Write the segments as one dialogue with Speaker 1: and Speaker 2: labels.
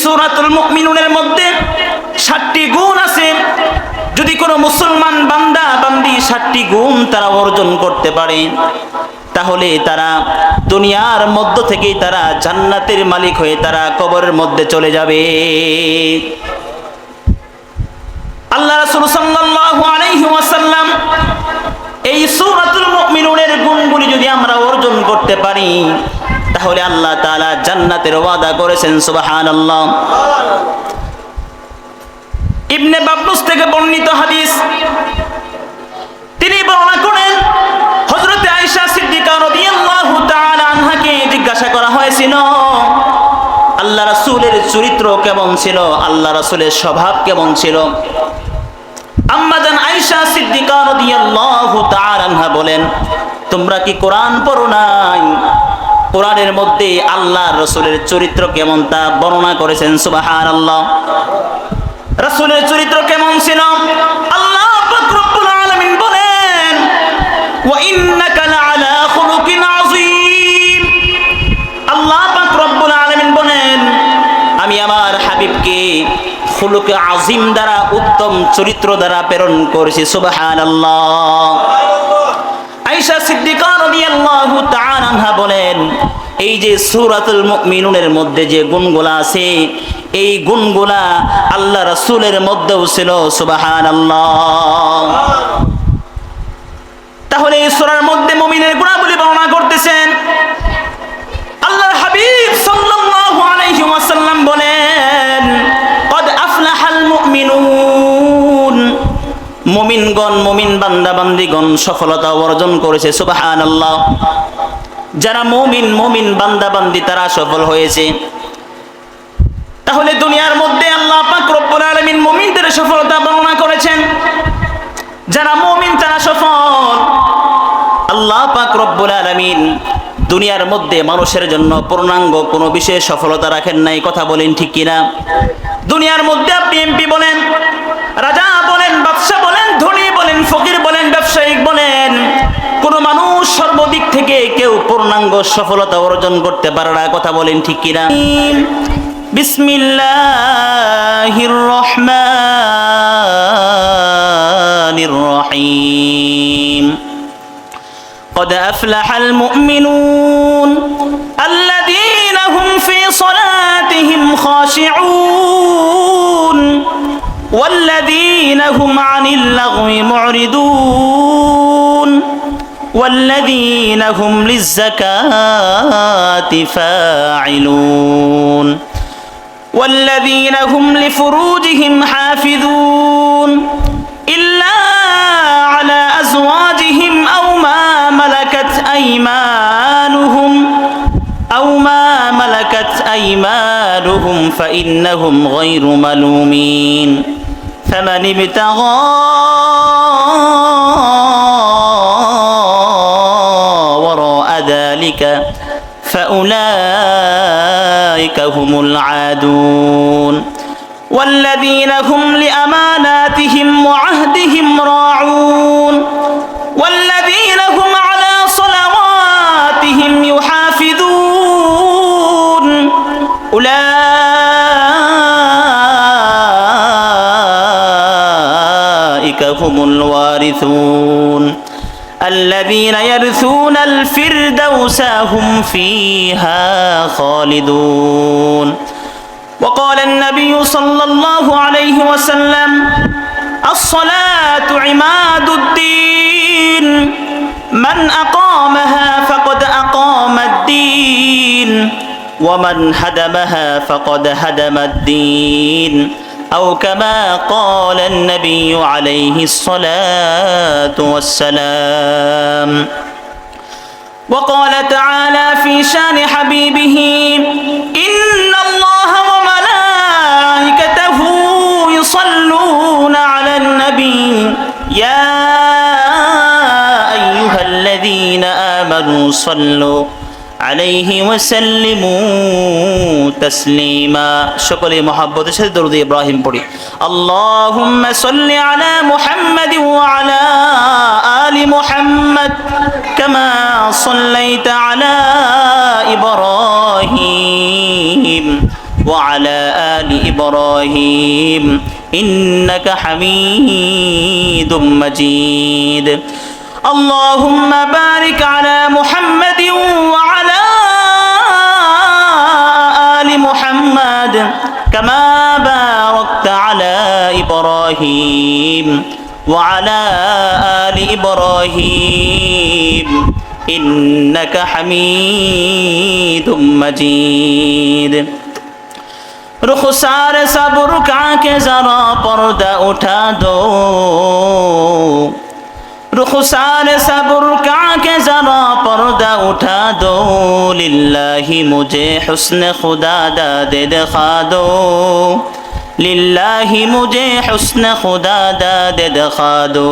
Speaker 1: সূরাতুল মুমিনুনের মধ্যে 7টি গুণ আছে। যদি কোনো মুসলমান বান্দা বান্দি 7টি গুণ তারা অর্জন করতে পারে, তাহলে তারা দুনিয়ার মধ্য থেকেই তারা জান্নাতের মালিক হয়ে তারা কবরের মধ্যে চলে যাবে। আল্লাহ রাসূল সাল্লাল্লাহু আলাইহি ওয়াসাল্লাম এই সূরাতুল মুমিনুনের গুণগুলি যদি আমরা অর্জন করতে পারি, তাহলে আল্লাহ তাআলা জান্নাতের ওয়াদা করেছেন। সুবহানাল্লাহ। ইবনে বাবলুস থেকে বর্ণিত হাদিস, তিনি বর্ণনা করেন হযরত আয়েশা সিদ্দিকা রাদিয়াল্লাহু তাআলা আনহাকে জিজ্ঞাসা করা হয়েছিল আল্লাহ রাসূলের চরিত্র কেমন ছিল, আল্লাহ রাসূলের স্বভাব কেমন ছিল। আম্মা জান আয়েশা সিদ্দিকা রাদিয়াল্লাহু তাআলা আনহা বলেন, তোমরা কি কোরআন পড়ো নাই? কোরআনের মধ্যে আল্লাহ রাসূলের চরিত্র কেমন তা বর্ণনা করেছেন। সুবহানাল্লাহ। রাসূলের চরিত্র কেমন ছিল? আল্লাহ পাক রব্বুল আলামিন বলেন, ওয়া ইন্নাকা লাআলা খুলুকিন আযীম। আল্লাহ পাক রব্বুল আলামিন বলেন, আমি আমার হাবিবকে খুলুকে আযীম দ্বারা, উত্তম চরিত্র দ্বারা প্রেরণ করেছি। সুবহানাল্লাহ। আয়েশা সিদ্দিকা রাদিয়াল্লাহু তাআলা আনহা বলেন, এই যে সূরাতুল মুমিনুনের মধ্যে যে গুণগুলা আছে, এই গুণগুলা আল্লাহ রাসূলের মধ্যেও ছিল। সুবহানাল্লাহ। তাহলে এই সূরার মধ্যে মুমিনের গুণাবলী বর্ণনা করতেছেন। আল্লাহর হাবিব সাল্লাল্লাহু আলাইহি ওয়াসাল্লাম বলেন, ক্বাদ আফলাহাল মুমিনুন। মুমিনগণ, মুমিন বান্দা বান্দিগণ সফলতা অর্জন করেছে। সুবহানাল্লাহ। যারা মুমিন বান্দা বান্দি তারা সফল হয়েছে। তাহলে দুনিয়ার মধ্যে আল্লাহ পাক রব্বুল আলামিন মুমিনদের সফলতা বর্ণনা করেছেন। যারা মুমিন তারা সফল। আল্লাহ পাক রব্বুল আলামিন দুনিয়ার মধ্যে মানুষের জন্য পূর্ণাঙ্গ কোনো বিশেষ সফলতা রাখেন নাই। কথা বলেন ঠিক কিনা? দুনিয়ার মধ্যে আপনি এমপি বলেন, রাজা বলেন, বাদশা বলেন, ধনী বলেন, ফকির বলেন, ব্যবসায়িক বলেন, কোন মানুষ সর্বদিক থেকে কেউ পূর্ণাঙ্গ সফলতা অর্জন করতে পারে না। কথা বলেন ঠিক কিনা? বিসমিল্লাহির রহমানির রহিম। قد أفلح المؤمنون الذين هم في صلاتهم خاشعون والذين هم عن اللغو معرضون والذين هم للزكاة فاعلون والذين هم لفروجهم حافظون إلا على أزواجهم أو ما ملكت أيمانهم فإنهم غير ملومين فمن ابتغى وراء ذلك فأولئك هم العادون والذين هم لأماناتهم وعهدهم راعون والذين هم على صلواتهم يحافظون أولئك هم الوارثون الذين يرثون الفردوس هم فيها خالدون وقال النبي صلى الله عليه وسلم الصلاة عماد الدين من أقامها فقد أقام الدين ومن هدمها فقد هدم الدين أو كما قال النبي عليه الصلاة والسلام وقال تعالى في شان حبيبه إن الله وملائكته يصلون على النبي يا أيها الذين آمنوا صلوا عليه وسلموا تسليما شكرا محبة شد درود إبراهيم پڑھی اللهم صل على محمد وعلى آل محمد كما صليت على إبراهيم وعلى آل إبراهيم إنك حميد مجيد اللهم بارك على محمد وعلى آل محمد كما باركت على إبراهيم وعلى آل إبراهيم إنك حميد مجيد रुखसार सब रुका के जरा पर्दा उठा दो रुखसार सब रुका के जरा पर्दा उठा दो लिल्लाही मुझे हुस्न खुदा दादे दिखा दो लिल्लाही मुझे हुस्न खुदा दादे दिखा दो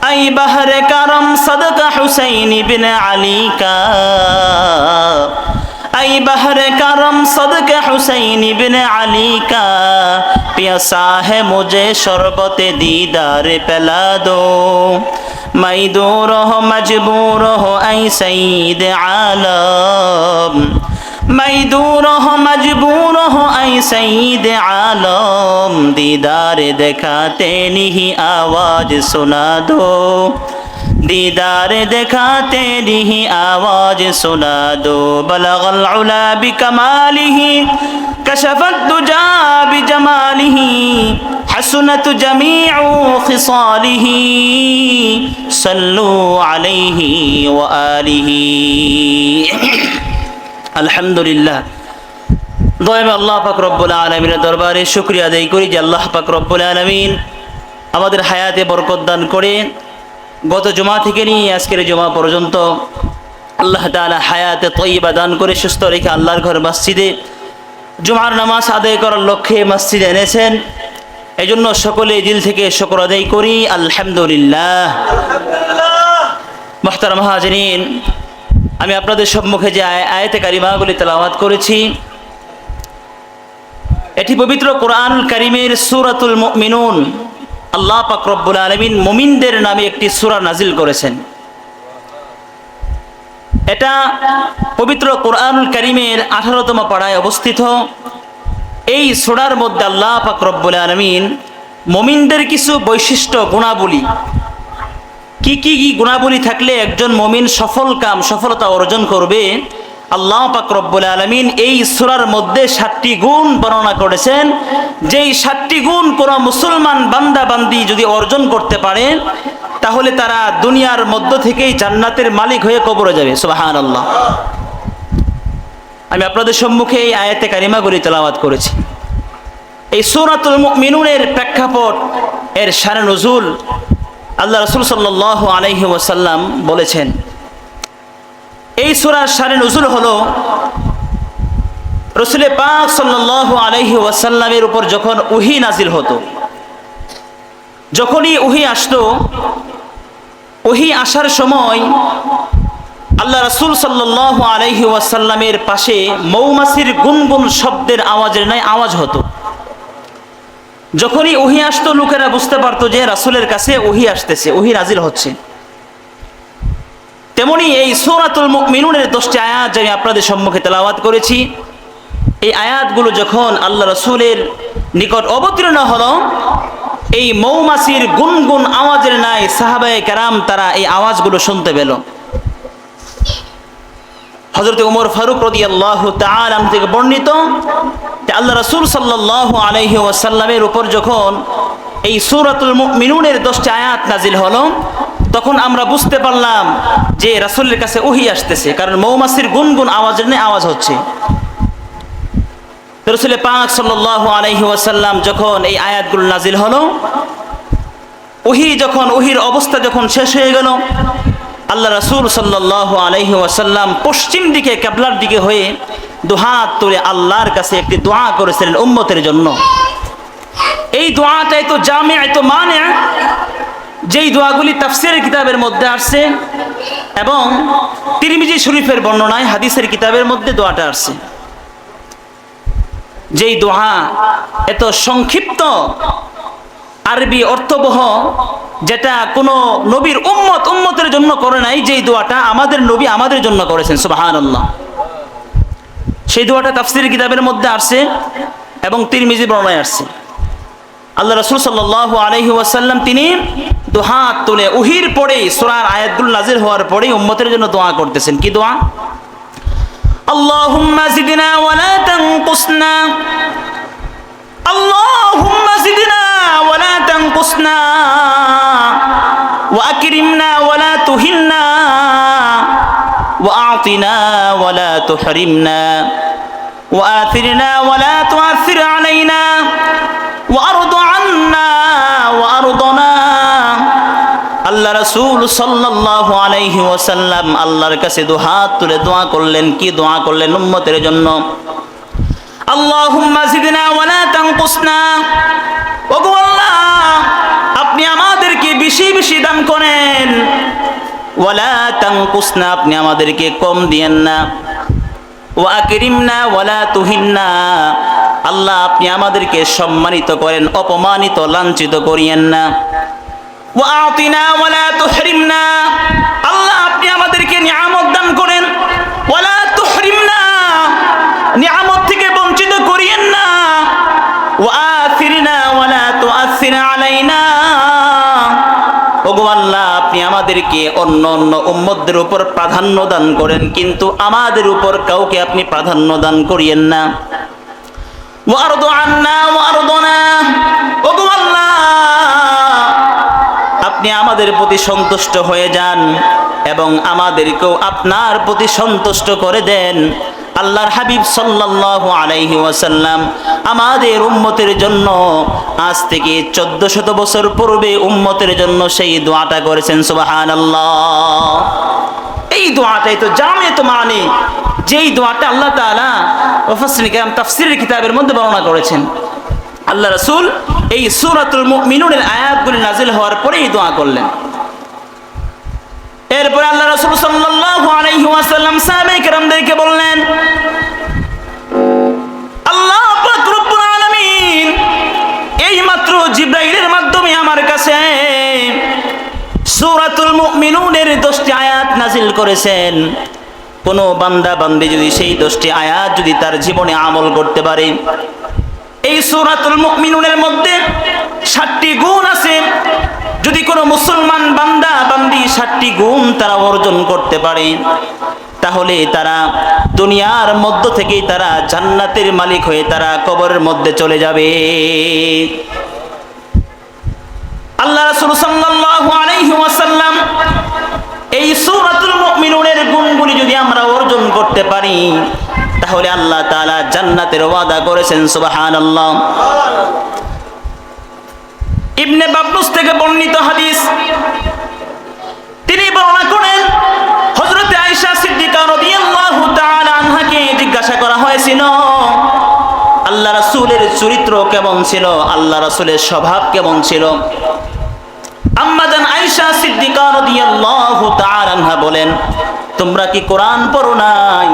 Speaker 1: ऐ बहर करम सदका हुसैन बिन अली का ऐ बहर करम सदका हुसैन बिन अली का प्यासा है मुझे शरबत दीदार पिला दो मैं दूर हो मजबूर हो ऐ सईद आलम मैं दूर हो मजबूर हो ऐ सईद आलम दीदार दिखाते नहीं आवाज सुना दो दीदार दिखाते नहीं आवाज सुना दो बलगल उला बिकमालिही कशफत दुजा बिजमालिही हसनत जमीउ खिसालिही सल्लु अलैहि व आलिही আলহামদুলিল্লাহ দয়াময় আল্লাহ পাক রব্বুল আলামিনের দরবারে শুকরিয়া আদায় করি যে আল্লাহ পাক রব্বুল আলামিন আমাদের হায়াতে বরকত দান করে গত জুমা থেকে নিয়ে আজকের জুমা পর্যন্ত আল্লাহ তাআলা হায়াতে তয়্যিবা দান করে সুস্থ রেখে আল্লাহর ঘর মসজিদে জুমার নামাজ আদায় করার লক্ষ্যে মসজিদে এনেছেন এজন্য সকলে দিল থেকে শুকর আদায় করি আলহামদুলিল্লাহ মুহতারাম হাজিরিন আমি আপনাদের সম্মুখে যে আয়াতে কারিমাগুলি তেলাওয়াত করেছি এটি পবিত্র কোরআনুল কারীমের সূরাতুল মুমিনুন আল্লাহ পাক রব্বুল আলামিন মুমিনদের নামে একটি সূরা নাজিল করেছেন এটা পবিত্র কোরআনুল কারীমের 18তম পারায় অবস্থিত এই সূরার মধ্যে আল্লাহ পাক রব্বুল আলামিন মুমিনদের কিছু বৈশিষ্ট্য গুণাবলী কি কি গুণাবলী থাকলে একজন মুমিন সফলতা অর্জন করবে আল্লাহ পাক রব্বুল আলামিন এই সূরার মধ্যে 7টি গুণ বর্ণনা করেছেন যেই 7টি গুণ কোন মুসলমান বান্দা বান্দি যদি অর্জন করতে পারে তাহলে তারা দুনিয়ার মধ্য থেকেই জান্নাতের মালিক হয়ে কবরে যাবে সুবহানাল্লাহ আমি আপনাদের সম্মুখে এই আয়াতে কারিমাগুলি তেলাওয়াত করেছি এই সূরাতুল মুমিনুনের প্রেক্ষাপট এর শানে নুজুল আল্লাহ রাসূল সাল্লাল্লাহু আলাইহি ওয়াসাল্লাম বলেছেন এই সূরার শানে নুজুল হলো রাসূল পাক সাল্লাল্লাহু আলাইহি ওয়াসাল্লামের উপর যখন ওহী নাজিল হতো যখনই ওহী আসতো ওহী আসার সময় আল্লাহ রাসূল সাল্লাল্লাহু আলাইহি ওয়াসাল্লামের পাশে মৌমাছির গুনগুন শব্দের আওয়াজের ন্যায় আওয়াজ হতো যখনই ওহী আসতো লোকেরা বুঝতে পারতো যে রাসূলের কাছে ওহী আসতেছে ওহী নাজিল হচ্ছে তেমনি এই সূরাতুল মুমিনুনের 10টি আয়াত আমি আপনাদের সম্মুখে তেলাওয়াত করেছি এই আয়াতগুলো যখন আল্লাহ রাসূলের নিকট অবতীর্ণ হলো এই মৌমাছির গুনগুন আওয়াজের ন্যায় সাহাবায়ে কেরাম তারা এই আওয়াজগুলো শুনতে পেল হযরত ওমর ফারুক রাদিয়াল্লাহু তাআলা আনহু থেকে বর্ণিত যে আল্লাহ রাসূল সাল্লাল্লাহু আলাইহি ওয়াসাল্লামের উপর যখন এই সূরাতুল মুমিনুনের 10টি আয়াত নাজিল হলো তখন আমরা বুঝতে পারলাম যে রাসূলের কাছে ওহী আসতেছে কারণ মৌমাছির গুনগুন আওয়াজের ন্যায় আওয়াজ হচ্ছে রাসূল পাক সাল্লাল্লাহু আলাইহি ওয়াসাল্লাম যখন এই আয়াতগুলো নাজিল হলো ওহীর অবস্থা যখন শেষ হয়ে গেল আল্লাহ রাসূল সাল্লাল্লাহু আলাইহি ওয়াসাল্লাম পশ্চিম দিকে কিবলার দিকে হয়ে দুহাত তুলে আল্লাহর কাছে একটি দোয়া করেছিলেন উম্মতের জন্য এই দোয়াটাই তো জামি তো মানে যেই দোয়াগুলি তাফসীরের কিতাবের মধ্যে আসছে এবং তিরমিজি শরীফের বর্ণনায় হাদিসের কিতাবের মধ্যে দোয়াটা আসছে যেই দোয়া এত সংক্ষিপ্ত আরবি অর্থবহ যেটা কোনো নবীর উম্মতের জন্য করে নাই যেই দোয়াটা আমাদের নবী আমাদের জন্য করেছেন সুবহানাল্লাহ সেই দোয়াটা তাফসীরের কিতাবের মধ্যে আসছে এবং তিরমিজি বর্ণনায় আসছে। আল্লাহ রাসূল সাল্লাল্লাহু আলাইহি ওয়াসাল্লাম তিনি দুহাত তুলে ওহীর পরে সূরার আয়াতগুলো নাযিল হওয়ার পরে উম্মতের জন্য দোয়া করতেছেন। কি দোয়া? আল্লাহুম্মা জিদনা ওয়া লা তানকুসনা, আল্লাহুম্মা জিদনা ওয়া লা তানকুসনা ওয়া আকরিমনা ওয়া লা তুহিন্না ওয়া আ'তিনা ওয়া লা তুহরিমনা ওয়া আথিরনা ওয়া লা তুআথির আলাইনা وأرض عنا وأرضنا। আল্লাহ রাসূল সাল্লাল্লাহু আলাইহি ওয়াসাল্লাম আল্লাহর কাছে দুহাত তুলে দোয়া করলেন। কি দোয়া করলেন? উম্মতের জন্য। আল্লাহুম্মা জিদনা ওয়া লা তানকুসনা, ওগো আল্লাহ আপনি আমাদেরকে বেশি বেশি দান করেন। ওয়া লা তানকুসনা, আপনি আমাদেরকে কম দিয়েন না। ওয়া আকরিমনা ওয়া লা তুহিন্না, আল্লাহ আপনি আমাদেরকে সম্মানিত করেন, অপমানিত লাঞ্ছিত করিয়েন না। ওয়া আতিনা ওয়া লা তুহরিমনা, আল্লাহ আপনি আমাদেরকে নিয়ামত দান করেন। ওয়া লা তুহরিমনা, নিয়ামত থেকে বঞ্চিত করিয়েন না। ওয়া আথিরনা ওয়া লা তুআথির আলাইনা, ওগো আল্লাহ আপনি আমাদেরকে অন্য অন্য উম্মতদের উপর প্রাধান্য দান করেন, কিন্তু আমাদের উপর কাউকে আপনি প্রাধান্য দান করিয়েন না। وأرض عنا وأرضنا, ওগো আল্লাহ আপনি আমাদের প্রতি সন্তুষ্ট হয়ে যান এবং আমাদেরকেও আপনার প্রতি সন্তুষ্ট করে দেন। আল্লাহর হাবিব সাল্লাল্লাহু আলাইহি ওয়াসাল্লাম আমাদের উম্মতের জন্য আজ থেকে 1400 বছর পূর্বে উম্মতের জন্য সেই দোয়াটা করেছেন। সুবহানাল্লাহ। এই দোয়াটাই তো জামিয়াত মানে, যেই দোয়াটা আল্লাহ তাআলা মুফাসসিরিন কিরাম তাফসীরের কিতাবের মধ্যে বর্ণনা করেছেন। আল্লাহ রাসূল এই সূরাতুল মুমিনুনের আয়াতগুলি নাযিল হওয়ার পরে এই দোয়া করলেন। এরপর আল্লাহ রাসূল সাল্লাল্লাহু আলাইহি ওয়াসাল্লাম সাহাবায়ে কেরামদেরকে বললেন, আল্লাহ পাক রব্বুল আলামিন এই মাত্র জিবরাইলের মাধ্যমে আমার কাছে সূরাতুল মুমিনুনের 10টি আয়াত নাযিল করেছেন। কোন বান্দা বান্দি যদি সেই 10টি আয়াত যদি তার জীবনে আমল করতে পারে, এই সূরাতুল মুমিনুনের মধ্যে 7টি গুণ আছে। যদি কোনো মুসলমান বান্দা বান্দি 7টি গুণ তারা অর্জন করতে পারে, তাহলে তারা দুনিয়ার মধ্য থেকেই তারা জান্নাতের মালিক হয়ে তারা কবরের মধ্যে চলে যাবে। আল্লাহ রাসূল সাল্লাল্লাহু আলাইহি ওয়াসাল্লাম এই সূরাতুল মুমিনুনের গুণগুলি যদি আমরা অর্জন করতে পারি, তাহলে আল্লাহ তাআলা জান্নাতের ওয়াদা করেছেন। সুবহানাল্লাহ। ইবনে বাব্বুস থেকে বর্ণিত হাদিস, তিনি বর্ণনা করেন হযরত আয়েশা সিদ্দিকা রাদিয়াল্লাহু তাআলা আনহাকে জিজ্ঞাসা করা হয়েছিল আল্লাহ রাসূলের চরিত্র কেমন ছিল, আল্লাহ রাসূলের স্বভাব কেমন ছিল। আম্মাজান আয়েশা সিদ্দিকা রাদিয়াল্লাহু তাআলা আনহা বলেন, তোমরা কি কোরআন পড়ো নাই?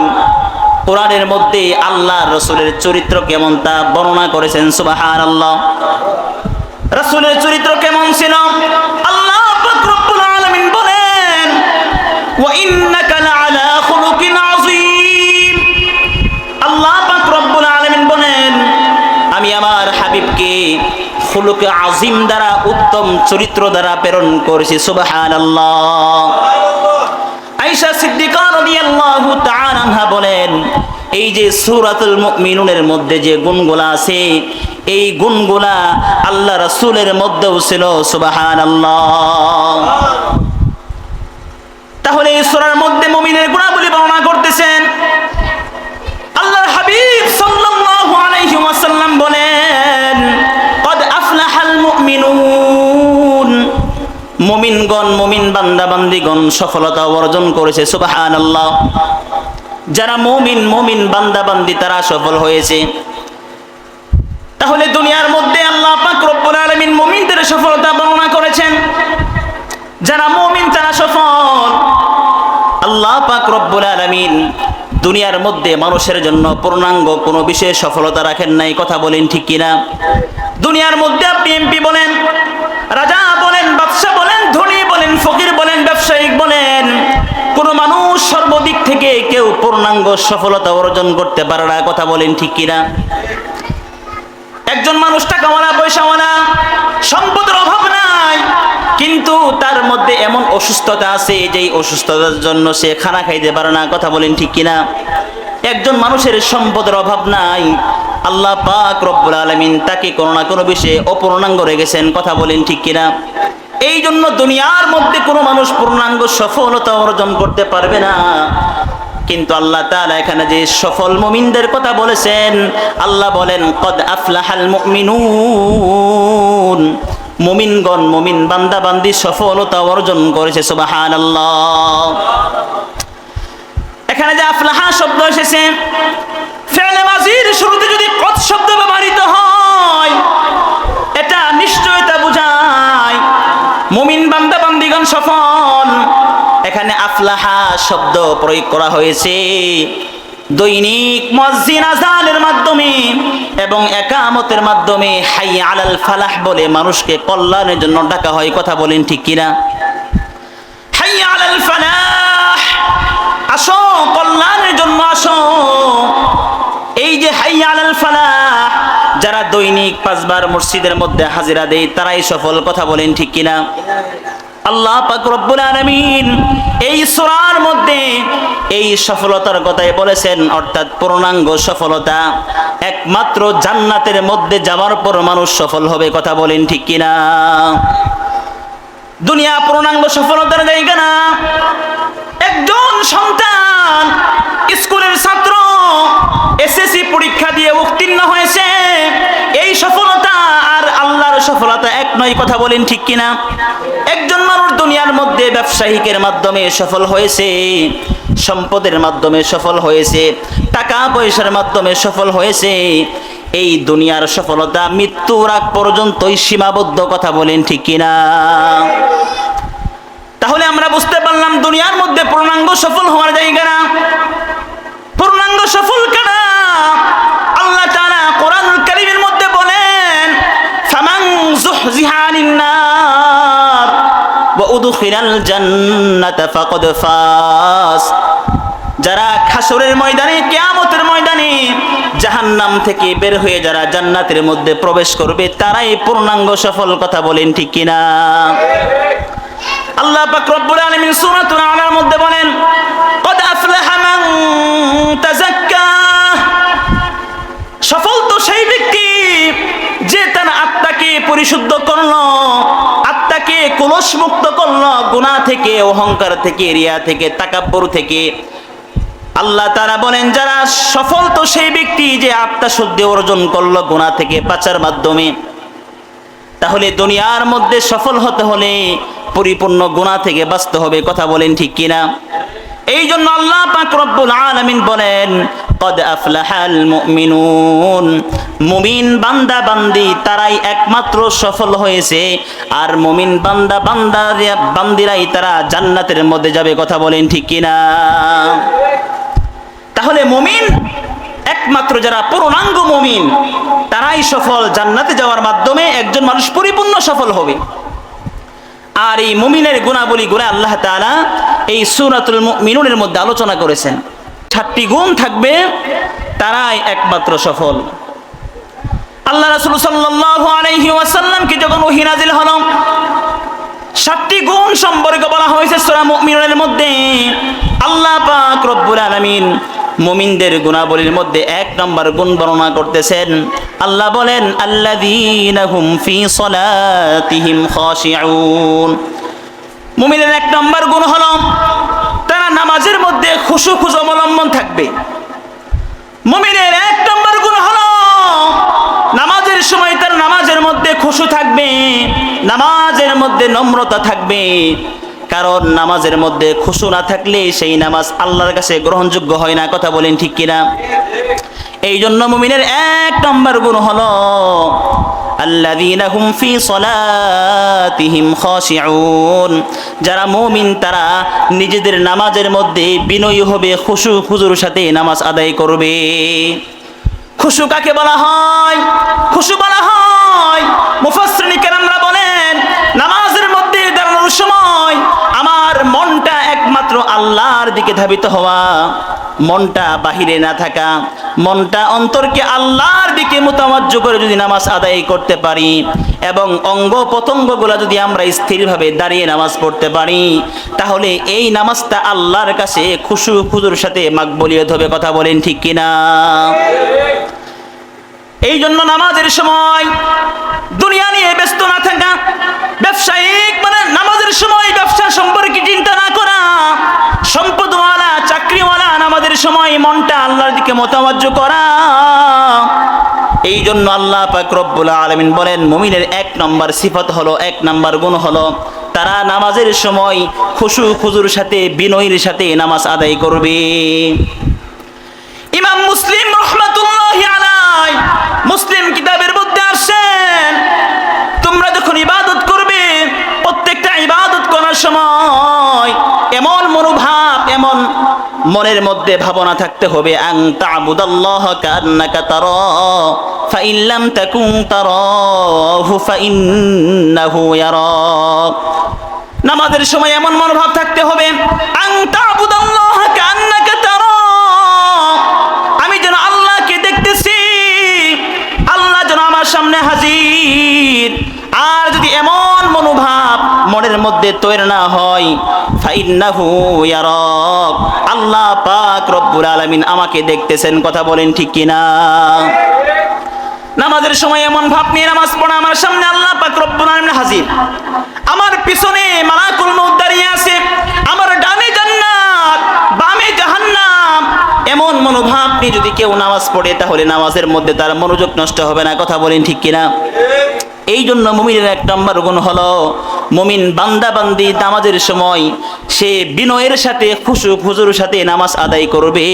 Speaker 1: কোরআনের মধ্যে আল্লাহর রাসূলের চরিত্র কেমন তা বর্ণনা করেছেন। সুবহানাল্লাহ। রাসূলের চরিত্র কেমন ছিল? আল্লাহ পাক রব্বুল আলামিন বলেন, ওয়া ইন্নাকা লাআলা খুলুকিন আযীম। আল্লাহ পাক রব্বুল আলামিন বলেন, আমি আমার হাবিবকে খুলুকে আযীম দ্বারা, উত্তম চরিত্র দ্বারা প্রেরণ করেছি। সুবহানাল্লাহ। আয়েশা সিদ্দিকা রাদিয়াল্লাহু তাআলা আনহা বলেন, এই যে সূরাতুল মুমিনুনের মধ্যে যে গুণগুলা আছে, এই গুণগুলা আল্লাহ রাসূলের মধ্যেও ছিল। সুবহানাল্লাহ। তাহলে এই সূরার মধ্যে মুমিনের গুণাবলী বর্ণনা করতেছেন। আল্লাহর হাবিব সাল্লাল্লাহু আলাইহি ওয়াসাল্লাম বলেন, ক্বাদ আফলাহাল মুমিনুন, মুমিনগণ, মুমিন বান্দা বান্দিগণ সফলতা অর্জন করেছে। সুবহানাল্লাহ। যারা মুমিন বান্দা বান্দি তারা সফল হয়েছে। তাহলে দুনিয়ার মধ্যে আল্লাহ পাক রব্বুল আলামিন মুমিনদের সফলতা বর্ণনা করেছেন। যারা মুমিন তারা সফল। আল্লাহ পাক রব্বুল আলামিন দুনিয়ার মধ্যে মানুষের জন্য পূর্ণাঙ্গ কোনো বিষয়ে সফলতা রাখেন নাই। কথা বলেন ঠিক কিনা? দুনিয়ার মধ্যে আপনি এমপি বলেন, রাজা বলেন, বাদশা বলেন, ধনী বলেন, ফকির বলেন, ব্যবসায়িক বলেন, কোন মানুষ সর্বদিক থেকে কেউ পূর্ণাঙ্গ সফলতা অর্জন করতে পারে না, কথা বলেন ঠিক কিনা? একজন মানুষ টাকাওয়ালা, পয়সাওয়ালা, সম্পদের অভাব নাই, কিন্তু তার মধ্যে এমন অসুস্থতা আছে যেই অসুস্থতার জন্য সে খানা খাইতে পারে না, কথা বলেন ঠিক কিনা? একজন মানুষের সম্পদের অভাব নাই, আল্লাহ পাক রব্বুল আলামিন তাকে কোনো না কোনো বিষয়ে অপূর্ণাঙ্গ রেখেছেন, কথা বলেন ঠিক কিনা? এই জন্য দুনিয়ার মধ্যে কোনো মানুষ পূর্ণাঙ্গ সফলতা অর্জন করতে পারবে না। কিন্তু আল্লাহ তাআলা এখানে যে সফল মুমিনদের কথা বলেছেন, আল্লাহ বলেন কদ আফলাহাল মুমিনুন, মুমিনগণ, মুমিন বান্দা বান্দি সফলতা অর্জন করেছে, সুবহানাল্লাহ। এখানে যে আফলাহা শব্দ এসেছে, ফি'লে মাজির শুরুতে যদি কদ শব্দ ব্যবহৃত হয়, এটা নিশ্চয়তা বোঝায় মুমিন বান্দা বান্দিগণ সফল। এখানে আফলাহা শব্দ প্রয়োগ করা হয়েছে দৈনিক মুয়াজ্জিন আযানের মাধ্যমে এবং ইকামতের মাধ্যমে হাইয়া আলাল ফালাহ বলে মানুষকে কল্যাণের জন্য ডাকা হয়, কথা বলেন ঠিক কিনা? হাইয়া আলাল ফালাহ, আসো কল্যাণের জন্য আসো। এই যে হাইয়া আলাল ফালাহ, যারা দৈনিক 5 বার মসজিদের মধ্যে হাজিরা দেয় তারাই সফল, কথা বলেন ঠিক কিনা? আল্লাহ পাক রব্বুল আলামিন এই সূরার মধ্যে এই সফলতার কথাই বলেছেন, অর্থাৎ পূর্ণাঙ্গ সফলতা একমাত্র জান্নাতের মধ্যে যাওয়ার পর মানুষ সফল হবে, কথা বলেন ঠিক কিনা? দুনিয়া পূর্ণাঙ্গ সফলতার জায়গা না। একজন সন্তান স্কুলের ছাত্র এসএসসি পরীক্ষা দিয়ে উত্তীর্ণ হয়েছে, এই সফলতা আর আল্লাহর সফলতা এক নয়, কথা বলেন ঠিক কিনা? একজন মানুষ দুনিয়ার মধ্যে ব্যবসায়িকের মাধ্যমে সফল হয়েছে, সম্পদের মাধ্যমে সফল হয়েছে, টাকা পয়সার মাধ্যমে সফল হয়েছে, এই দুনিয়ার সফলতা মৃত্যুর আগ পর্যন্তই সীমাবদ্ধ, কথা বলেন ঠিক কিনা? তাহলে আমরা বুঝতে পারলাম দুনিয়ার মধ্যে পূর্ণাঙ্গ সফল হওয়ার জায়গা না। পূর্ণাঙ্গ সফল কারা? আল্লাহ তাআলা কোরআনুল কারীমের মধ্যে বলেন ফামান যুহজিহা আনিন নার ওয়া উদখিলাল জান্নাতা ফাকাদ ফাজ, যারা হাসরের ময়দানে, কিয়ামতের ময়দানে জাহান্নাম থেকে বের হয়ে যারা জান্নাতের মধ্যে প্রবেশ করবে তারাই পূর্ণাঙ্গ সফল, কথা বলেন ঠিক কিনা? আল্লাহ পাক রব্বুল আলামিন সূরাতুল আলার মধ্যে বলেন কদ আফলাহা মান তাযাক্কা, সফল তো সেই ব্যক্তি যে তার আত্মাকে পরিশুদ্ধ করলো, আত্মাকে কলুষমুক্ত করলো গুনাহ থেকে, অহংকার থেকে, রিয়া থেকে, তাকাব্বুর থেকে। আল্লাহ তাআলা বলেন যারা সফল তো সেই ব্যক্তি যে আত্মা শুদ্ধি অর্জন করলো গুনাহ থেকে বাঁচার মাধ্যমে। তাহলে দুনিয়ার মধ্যে সফল হতে হলে পরিপূর্ণ গুনাহ থেকে বাঁচতে হবে, কথা বলেন ঠিক কিনা? এই জন্য আল্লাহ পাক রব্বুল আলামিন বলেন কদ আফলাহাল মুমিনুন, মুমিন বান্দা বান্দি তারাই একমাত্র সফল হয়েছে, আর মুমিন বান্দা বান্দিরাই তারা জান্নাতের মধ্যে যাবে, কথা বলেন ঠিক কিনা? তাহলে মুমিন একমাত্র যারা পূর্ণাঙ্গ মুমিন তারাই সফল, জান্নাতে যাওয়ার মাধ্যমে একজন মানুষ পরিপূর্ণ সফল হবে। আর এই মুমিনের গুণাবলীগুলো আল্লাহ তাআলা এই সূরাতুল মুমিনুনের মধ্যে আলোচনা করেছেন। 7টি গুণ থাকবে, তারাই একমাত্র সফল। আল্লাহ রাসূল সাল্লাল্লাহু আলাইহি ওয়াসাল্লামকে যখন ওহী নাযিল হলো 7টি গুণ সম্পর্কে বলা হয়েছে সূরা মুমিনুনের মধ্যে। আল্লাহ পাক রব্বুল আলামিন মুমিনদের গুণাবলীর মধ্যে 1 নম্বর গুণ বর্ণনা করতেছেন। আল্লাহ বলেন আল্লাযীনা হুম ফি সলাতিহিম খাশিউন, মুমিনের 1 নম্বর গুণ হলো তারা নামাজের মধ্যে খুশু অবলম্বন থাকবে। মুমিনের 1 নম্বর গুণ হলো নামাজের সময় তার নামাজের মধ্যে খুশু থাকবে, নামাজের মধ্যে নম্রতা থাকবে। কারণ নামাজের মধ্যে খুশু না থাকলে সেই নামাজ আল্লাহর কাছে গ্রহণযোগ্য হয় না, কথা বলেন ঠিক কিনা? এই জন্য মুমিনের 1 নম্বর গুণ হলো আল্লাযীনা হুম ফি সলাতিহিম খাশিউন, যারা মুমিন তারা নিজেদের নামাজের মধ্যে বিনয়ী হবে, খুশু হুজুর সাথে নামাজ আদায় করবে। খুশু কাকে বলা হয়? খুশু বলা হয় মুফাসসিরিন কেরামরা বলেন নামাজের মধ্যে দাঁড়ানোর সময় আমার মনটা একমাত্র আল্লাহ দিকে ধাবিত হওয়া, মনটা বাহিরে না থাকা, মনটা অন্তরকে আল্লাহর দিকে মুতাওয়াজ্জু করে যদি নামাজ আদায় করতে পারি এবং অঙ্গ প্রত্যঙ্গগুলো যদি আমরা স্থিরভাবে দাঁড়িয়ে নামাজ পড়তে পারি, তাহলে এই নামাজটা আল্লাহর কাছে খুশু খুজুর সাথে মাকবুলিয়ত হবে। কথা বলেন ঠিক কিনা? এই জন্য নামাজের সময় দুনিয়া নিয়ে ব্যস্ত না থাকা, ব্যবসায়িক মানে নামাজের সময় ব্যবসা সম্পর্কে চিন্তা না করা, সম্পদওয়ালা চাকরিওয়ালা নামাজের সময় মনটা আল্লাহর দিকে মুতাওয়াজ্জু করা। এই জন্য আল্লাহ পাক রব্বুল আলামিন বলেন, মুমিনের 1 নম্বর সিফাত হলো, 1 নম্বর গুণ হলো, তারা নামাজের সময় খুশু খুজুর সাথে বিনয়ের সাথে নামাজ আদায় করবে। ইমাম মুসলিম রাহমাতুল্লাহি আলাইহি মুসলিম কিতাবের মধ্যে আসেন, তোমরা যখন ইবাদত করবে, প্রত্যেকটা ইবাদত করার সময় এমন মনোভাব, এমন মনের মধ্যে ভাবনা থাকতে হবে, আন তা'বুদাল্লাহ কান্নাকা তারা ফাইন লাম তাকুন তারাহু ফাইন্নাহু ইয়ারাক। নামাজের সময় এমন মনোভাব থাকতে হবে, আন তা'বুদাল্লাহ কান্নাকা তারা, আমি যেন আল্লাহকে দেখতেছি, আল্লাহ যেন আমার সামনে হাজির। আর যদি এমন মনোভাব মনের মধ্যে তৈরি না হয়, ফাইন্নাহু ইয়ারাক, আল্লাহ পাক রব্বুল আলামিন আমাকে দেখতেছেন। কথা বলেন ঠিক কিনা? নামাজের সময় এমন ভাব নিয়ে নামাজ পড়া, আমার সামনে আল্লাহ পাক রব্বুল আলামিন হাজির, আমার পিছনে মালাকুল মউত দাঁড়িয়ে আছে, আমার ডানে জান্নাত বামে জাহান্নাম। এমন মনোভাব নিয়ে যদি কেউ নামাজ পড়ে, তাহলে নামাজের মধ্যে তার মনোযোগ নষ্ট হবে না। কথা বলেন ঠিক কিনা? এই জন্য মুমিনের 1 নম্বর গুণ হলো, মুমিন বান্দা বান্দি নামাজের সময় সে বিনয়ের সাথে খুশু খুজুর সাথে নামাজ আদায় করবে,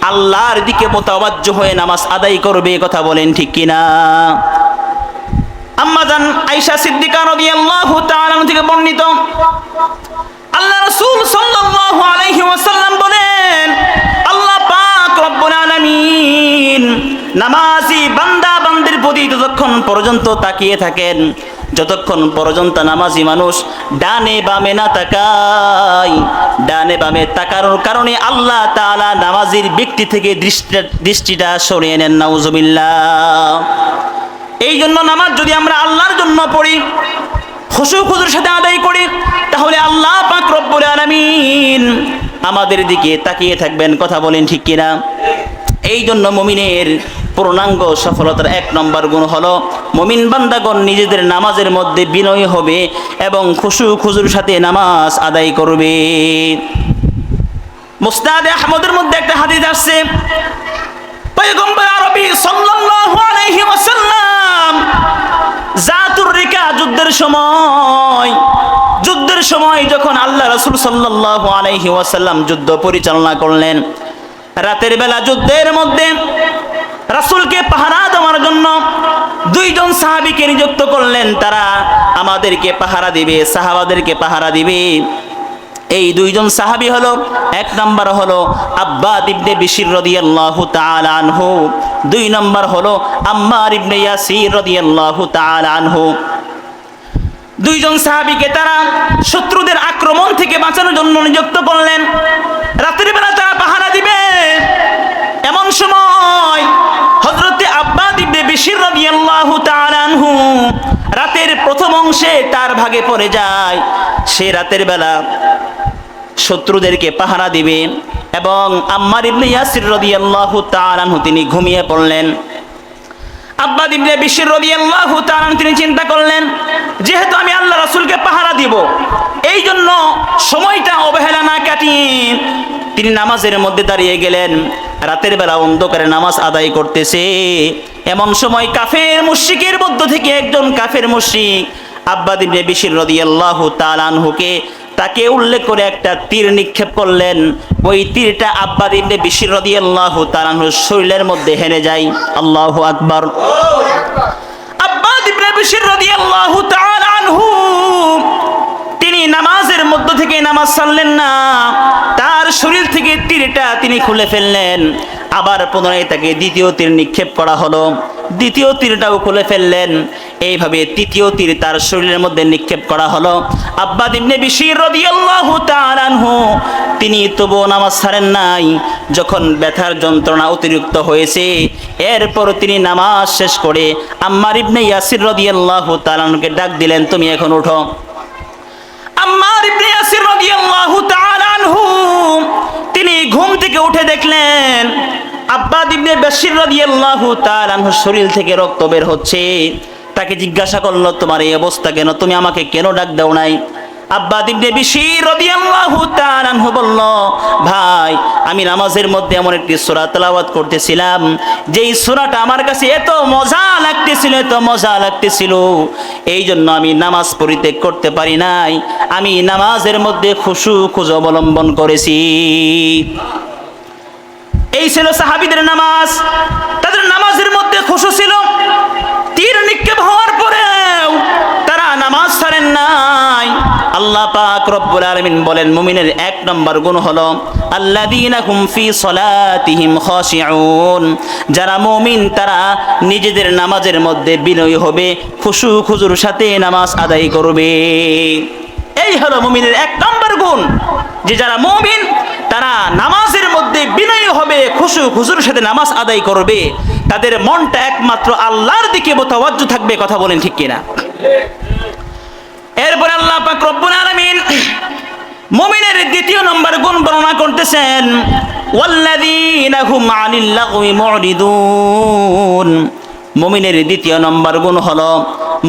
Speaker 1: আল্লাহর দিকে মুতাওয়াজ্জু হয়ে নামাজ আদায় করবে। কথা বলেন ঠিক কিনা? আম্মা জান আয়েশা সিদ্দিকা রাদিয়াল্লাহু তাআলা থেকে বর্ণিত, আল্লাহ রাসূল সাল্লাল্লাহু আলাইহি ওয়াসাল্লাম বলেন, আল্লাহ পাক রব্বুল আলামিন নামাজি বান্দা বান্দির প্রতি যতক্ষণ পর্যন্ত তাকিয়ে থাকেন, যতক্ষণ পর্যন্ত নামাজি মানুষ ডানে বামে না তাকায়, ডানে বামে তাকানোর কারণে আল্লাহ তাআলা নামাজির ব্যক্তি থেকে দৃষ্টিটা সরিয়ে নেন। নাউজুবিল্লাহ। এই জন্য নামাজ যদি আমরা আল্লাহর জন্য পড়ি, খুশু খুজুর সাথে আদায় করি, তাহলে আল্লাহ পাক রব্বুল আলামিন আমাদের দিকে তাকিয়ে থাকবেন। কথা বলেন ঠিক কিনা? এই জন্য মুমিনের পূর্ণাঙ্গ সফলতার 1 নম্বর গুণ হলো, মুমিন বান্দাগণ নিজেদের নামাজের মধ্যে বিনয়ী হবে এবং খুশু খুজুর সাথে নামাজ আদায় করবে। মুসনাদে আহমদের মধ্যে একটা হাদিস আসছে, পয়গম্বর আরবি সাল্লাল্লাহু আলাইহি ওয়াসাল্লাম জাতুর রিকা যুদ্ধের সময় যখন আল্লাহ রাসূল সাল্লাল্লাহু আলাইহি ওয়াসাল্লাম যুদ্ধ পরিচালনা করলেন, রাতের বেলা যুদ্ধের মধ্যে রাসূলকে পাহারা দেওয়ার জন্য 2 জন সাহাবীকে নিযুক্ত করলেন, তারা আমাদেরকে পাহারা দিবে, সাহাবাদেরকে পাহারা দিবে। এই 2 জন সাহাবী হলো, 1 নম্বর হলো আব্বাদ ইবনে বিশর রাদিয়াল্লাহু তাআলা আনহু, 2 নম্বর হলো আম্মার ইবনে ইয়াসির রাদিয়াল্লাহু তাআলা আনহু। 2 জন সাহাবীকে তারা শত্রুদের আক্রমণ থেকে বাঁচানোর জন্য নিযুক্ত করলেন, রাতের বেলা তারা পাহারা দিবে। এমন সময় হযরতে আব্বাদ ইবনে বিশর রাদিয়াল্লাহু তাআলা আনহু রাতের প্রথম অংশে তার ভাগে পড়ে যায়, সে রাতের বেলা শত্রুদেরকে পাহারা দিবে এবং আম্মার ইবনে ইয়াসির রাদিয়াল্লাহু তাআলা আনহু তিনি ঘুমিয়ে পড়লেন। আব্বাদ ইবনে বিশর রাদিয়াল্লাহু তাআলা তিনি চিন্তা করলেন, যেহেতু আমি আল্লাহ রাসূলকে পাহারা দিব, এই জন্য সময়টা অবহেলা না কাটিয়ে তিনি নামাজের মধ্যে দাঁড়িয়ে গেলেন। রাতের বেলা অন্ধকারে নামাজ আদায় করতেছে, এমন সময় কাফের মুশরিকের মধ্য থেকে একজন কাফের মুশরিক আব্বাদ ইবনে বিশর রাদিয়াল্লাহু তাআলা আনহুকে তাকে উল্লেখ করে একটা তীর নিক্ষেপ করলেন। ওই তীরটা আব্বাদ ইবনে বিশর রাদিয়াল্লাহু তাআলা আনহুর শরীরের মধ্যে হেনে যায়। আল্লাহু আকবার। আব্বাদ ইবনে বিশর রাদিয়াল্লাহু তাআলা আনহু তিনি নামাজের মধ্য থেকে নামাজ ছাড়লেন না, তার শরীর থেকে তীরটা তিনি খুলে ফেললেন। আবার পুনরায় তাকে দ্বিতীয় তীর নিক্ষেপ করা হলো, দ্বিতীয় তীরটাও খুলে ফেললেন। এইভাবে তৃতীয় তীর তার শরীরের মধ্যে নিক্ষেপ করা হলো। আব্বাদ ইবনে বিশির রাদিয়াল্লাহু তাআলা আনহু তিনি তবুও নামাজ ছাড়েন নাই। যখন ব্যথার যন্ত্রণা অতিরিক্ত হয়েছে, এরপর তিনি নামাজ শেষ করে আম্মার ইবনে ইয়াসির রাদিয়াল্লাহু তাআলা আনহুকে ডাক দিলেন, তুমি এখন উঠো। আম্মার ইবনে ইয়াসির রাদিয়াল্লাহু তাআলা আনহু তিনি ঘুম থেকে উঠে দেখলেন আব্বাদ ইবনে বিশির রাদিয়াল্লাহু তাআলা আনহুর শরীর থেকে রক্ত বের হচ্ছে। তাকে জিজ্ঞাসা করলো, তোমার এই অবস্থা কেন, তুমি আমাকে কেন ডাক দাও নাই? আব্বাদ ইবনে বিশির রাদিয়াল্লাহু তাআলা আনহু বলল, ভাই আমি নামাজের মধ্যে এমন একটি সূরা তেলাওয়াত করতেছিলাম, যেই সূরাটা আমার কাছে এত মজা লাগতেছিল, এই জন্য আমি নামাজ পরিত্যাগ করতে পারি নাই। আমি নামাজের মধ্যে খুশু অবলম্বন করেছি। এই ছিল সাহাবীদের নামাজ। তাদের নামাজের মধ্যে খুশু ছিল। তীর নিক্ষেপ হওয়ার পরেও তারা নামাজ ছাড়েন নাই। আল্লাহ পাক রব্বুল আলামিন বলেন, মুমিনের এক নম্বর গুণ হলো আল্লাযীনা হুম ফি সলাতিহিম খাশিউন, যারা মুমিন তারা নিজেদের নামাজের মধ্যে বিনয়ী হবে, খুশুর সাথে নামাজ আদায় করবে। এই হলো মুমিনের এক নম্বর গুণ, যে যারা মুমিন তারা নামাজের মধ্যে বিনয়ী হবে, খুশুর সাথে নামাজ আদায় করবে। তাদের মনটা একমাত্র আল্লাহর দিকে মুতাওয়াজ্জু থাকবে। কথা বলেন ঠিক কিনা? এরপর আল্লাহ পাক রব্বুল আলামিন মুমিনের দ্বিতীয় নম্বর গুণ বর্ণনা করতেছেন, ওয়াল্লাযীনা হুম আনিল লাগওয়ি মুরিদুন। মুমিনের দ্বিতীয় নম্বর গুণ হলো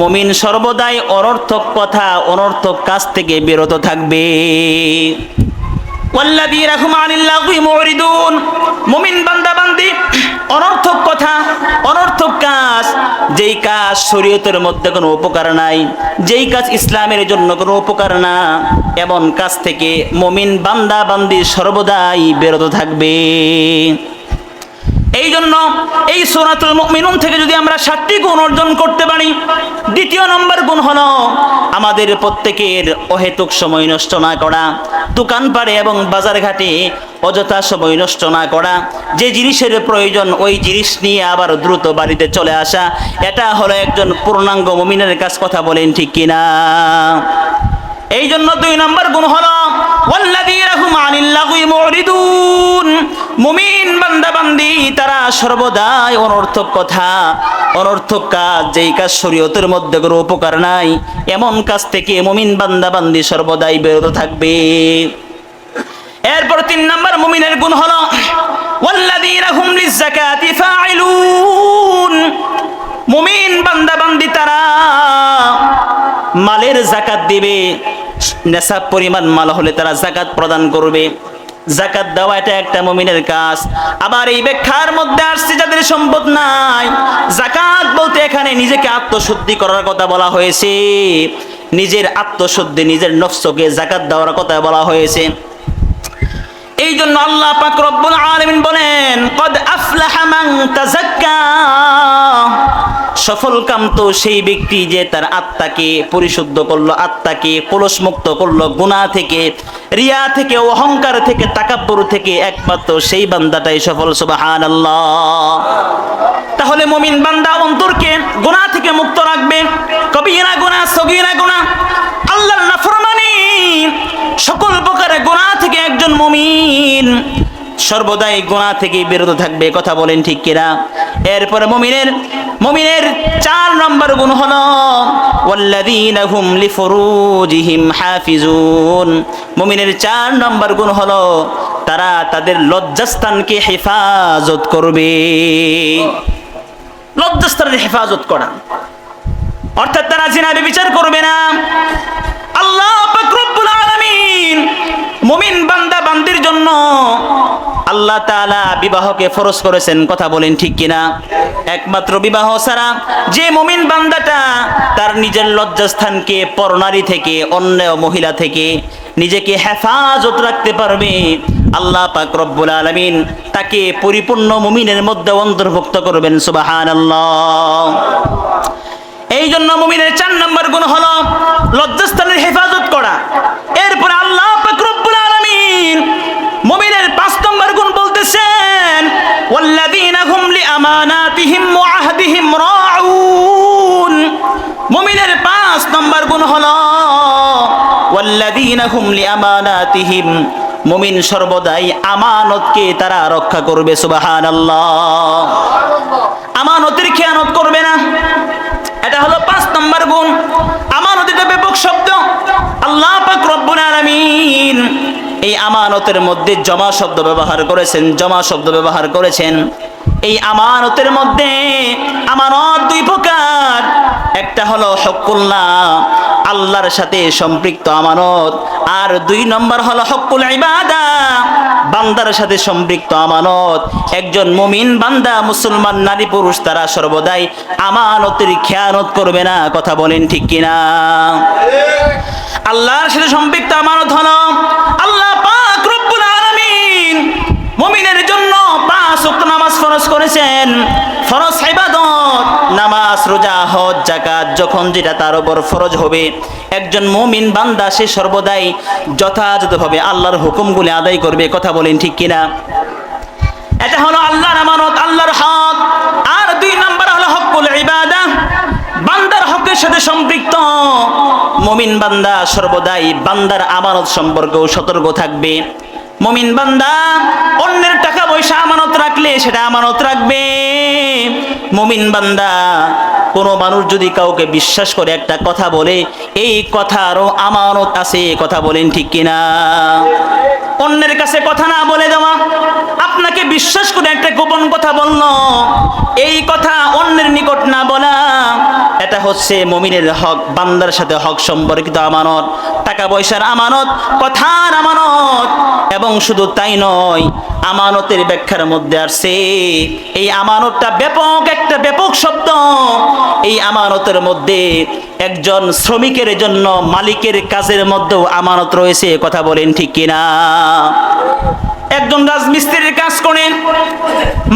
Speaker 1: মুমিন সর্বদাই অনর্থক কথা, অনর্থক কাজ থেকে বিরত থাকবে। ওয়াল্লাযীনা হুম আনিল লাগওয়ি মুরিদুন, মুমিন বান্দা বান্দি অনর্থক কথা, অনর্থক কাজ, যেই কাজ শরীয়তের মধ্যে কোনো উপকার নাই, যেই কাজ ইসলামের জন্য কোনো উপকার না, এমন কাজ থেকে মুমিন বান্দা বান্দি সর্বদাই বিরত থাকবে। এই জন্য এই সূরাতুল মুমিনুন থেকে যদি আমরা 7টি গুণ অর্জন করতে পারি, দ্বিতীয় নম্বর গুণ হলো আমাদের প্রত্যেকের অহেতুক সময় নষ্ট না করা, দোকান পাড়ে এবং বাজার ঘাটে অযথা সময় নষ্ট না করা, যে জিনিসের প্রয়োজন ওই জিনিস নিয়ে আবার দ্রুত বাড়িতে চলে আসা, এটা হলো একজন পূর্ণাঙ্গ মুমিনের কাজ। কথা বলেন ঠিক কিনা? এই জন্য 2 নম্বর গুণ হলো ওয়াল্লাযীনা হুম আনিল লাগওয়ি মুরিদুন, মুমিন বান্দা বান্দি তারা সর্বদাই অনর্থক কথা, অনর্থক কাজ, যেই কাজ শরীয়তের মধ্যে কোনো উপকার নাই, এমন কাজ থেকে মুমিন বান্দা বান্দি সর্বদাই বিরত থাকবে। এরপর 3 নম্বর মুমিনের গুণ হলো ওয়াল্লাযীনা হুম লিয-যাকাতি ফাইলুন, মুমিন বান্দা বান্দি তারা মালের যাকাত দিবে, নেশাব পরিমাণ মাল হলে তারা যাকাত প্রদান করবে। যাকাত দেওয়া এটা একটা মুমিনের কাজ। আবার এই ব্যাখ্যার মধ্যে আসছে যাদের সম্পদ নাই, যাকাত বলতে এখানে নিজেকে আত্মশুদ্ধি করার কথা বলা হয়েছে, নিজের আত্মশুদ্ধি, নিজের নফসকে যাকাত দেওয়ার কথা বলা হয়েছে। এই জন্য আল্লাহ পাক রব্বুল আলামিন বলেন, কদ আফলাহা মান তাযাক্কা, সফল কাম তো সেই ব্যক্তি যে তার আত্মাকে পরিশুদ্ধ করলো, আত্মাকে কলুষমুক্ত করলো গুনাহ থেকে, রিয়া থেকে, অহংকার থেকে, তাকাব্বুর থেকে, একমাত্র সেই বান্দাটাই সফল। সুবহানাল্লাহ। তাহলে মুমিন বান্দা অন্তরকে গুনাহ থেকে মুক্ত রাখবে, কবিরা গুনাহ, সগীরা গুনাহ, আল্লাহর নাফরমানি, সকল প্রকারের গুনাহ থেকে একজন মুমিন সর্বদাই গুনাহ থেকে বিরত থাকবে। কথা বলেন ঠিক কিনা? এরপরে মুমিনের 4 নম্বর গুণ হলো ওয়াল্লাযীনা হুম লিফুরুজিহিম হাফিজুন, মুমিনের 4 নম্বর গুণ হলো তারা তাদের লজ্জাস্থানকে হেফাজত করবে। লজ্জাস্থানের হেফাজত করা অর্থাৎ তারা জিনা ব্যভিচার করবে না। আল্লাহ পাক রব্বুল আলামিন মুমিন বান্দা বান্দির জন্য আল্লাহ তাআলা বিবাহকে ফরজ করেছেন। কথা বলেন ঠিক কিনা? একমাত্র বিবাহ ছাড়া যে মুমিন বান্দাটা তার নিজের লজ্জাস্থানকে পরনারী থেকে, অন্য মহিলা থেকে নিজেকে হেফাজত রাখতে পারবে, আল্লাহ পাক রব্বুল আলামিন তাকে পরিপূর্ণ মুমিনের মধ্যে অন্তর্ভুক্ত করবেন। সুবহানাল্লাহ। এই জন্য মুমিনের 4 নম্বর গুণ হলো লজ্জাস্থানের হেফাজত করা। এরপরে আল্লাহ পাক রব্বুল আলামিন মুমিনের 5 নম্বর গুণ বলতেছেন ওয়াল্লাযীনা হুম লিআমানাতিহিম ওয়া আহদিহিম রাউন, ওয়াল্লাযীনা হুম লিআমানাতিহিম, মুমিন সর্বদাই আমানতকে তারা রক্ষা করবে। সুবহানাল্লাহ। আমানতের খেয়ানত করবে না, এটা হলো 5 নম্বর গুণ। আমানত এটা ব্যাপক শব্দ। আল্লাহ পাক রব্বুল আলামিন এই আমানতের মধ্যে জমা শব্দ ব্যবহার করেছেন, জমা শব্দ ব্যবহার করেছেন। এই আমানতের মধ্যে আমানত 2 প্রকার। একটা হলো হকুল্লাহ, আল্লাহর সাথে সম্পৃক্ত আমানত, আর 2 নম্বর হলো হকুল ইবাদা, বান্দার সাথে সম্পৃক্ত আমানত। একজন মুমিন বান্দা, মুসলমান নারী পুরুষ, তারা সর্বদাই আমানতের খেয়ানত করবে না। কথা বলেন ঠিক কিনা? আল্লাহর সাথে সম্পৃক্ত আমানত হলো আল্লাহ পাক রব্বুল আলামিন মুমিনের জন্য 5 ওয়াক্ত নামাজ ফরজ করেছেন। ফরজ ইবাদত, নামাজ, রোজা, হজ, যাকাত, যখন যেটা তার উপর ফরজ হবে, একজন মুমিন বান্দা সে সর্বদাই যথাযথভাবে আল্লাহর হুকুমগুলি আদায় করবে। কথা বলেন ঠিক কিনা? এটা হলো আল্লাহর আমানত, আল্লাহর হক। আর 2 নম্বর হলো হকুল ইবাদা, বান্দার হকের সাথে সম্পৃক্ত। মুমিন বান্দা সর্বদাই বান্দার আমানত সম্পর্কেও সতর্ক থাকবে। মুমিন বান্দা অন্যের টাকা পয়সা আমানত রাখলে সেটা আমানত রাখবে। মুমিন বান্দা, কোনো মানুষ যদি কাউকে বিশ্বাস করে একটা কথা বলে, এই কথারও আমানত আছে। কথা বলেন ঠিক কিনা? অন্যের কাছে কথা না বলে দেওয়া, আপনাকে বিশ্বাস করে একটা গোপন কথা বলল, এই কথা অন্যের নিকট না বলা, এটা হচ্ছে মুমিনের হক, বান্দার সাথে হক সম্পর্কিত আমানত। টাকা পয়সার আমানত, কথার আমানত। এবং শুধু তাই নয়, আমানতের ব্যাখ্যার মধ্যে আসছে এই আমানতটা ব্যাপক, একটা ব্যাপক শব্দ। এই আমানতের মধ্যে একজন শ্রমিকের জন্য মালিকের কাজের মধ্যেও আমানত রয়েছে। কথা বলেন ঠিক কিনা? একজন রাজমিস্ত্রির কাজ করেন,